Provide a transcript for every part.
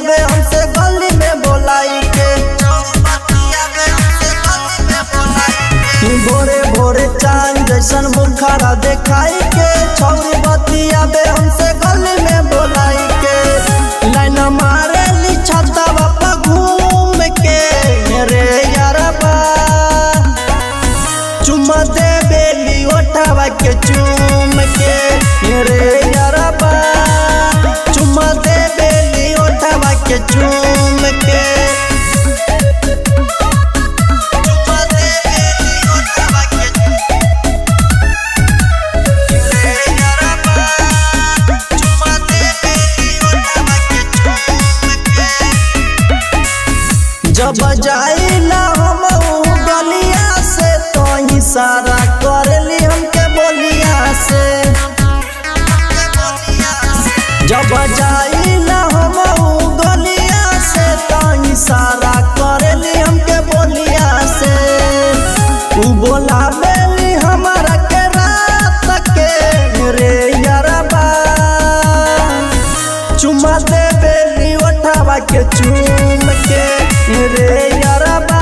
बतियाबे हमसे गली में बोलाई के, भोरे भोरे चांद जैसन मुखरा देखाई के, छौरी बतियाबे हमसे गली में बोलाई के, लाइन मारे ली छतवा पर घूम के रे यारबा, चुम्मा दे बेली ओठवा के चूम के रे यारबा, चुम्मा दे बेली ओठवा के चूम के। जब जाइला हम गलिया से तो इशारा करेली हमके बोलिया से, जब जाइला हम गलिया से तो इशारा करेली हमके बोलिया से, तू बोला बेली हमारा के रात के रे यारबा, चुम्मा दे बेली ओठवा के चूम के रे यारबा,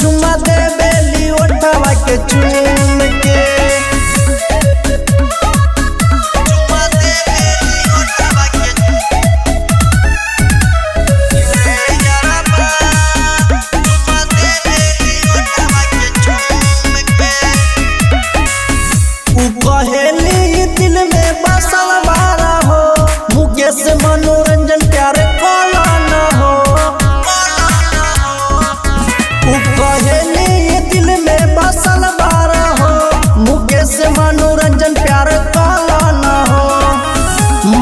चुम्मा दे बेली ओठवा के चूम के। चुम्मा दे बेली ओठवा के रे यारबा, चुम्मा दे बेली ओठवा के चूम के। उ कहेली दिल में बसल बारा हो, मुकेश मनोरंजन प्यार कोला न हो, कहेली दिल में बसल बारा हो, मुकेश मनोरंजन प्यार काला न हो,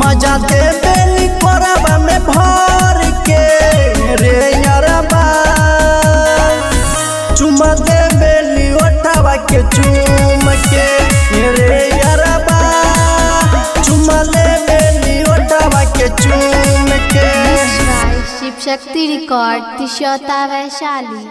मजा दे बेली कोरबा में भर के रे यारबा, चुम्मा दे बेली ओठवा के चूम के रे यारबा, चुम्मा ले बेली ओठवा के चूम के। शिव शक्ति रिकॉर्ड तिशोता वैशाली।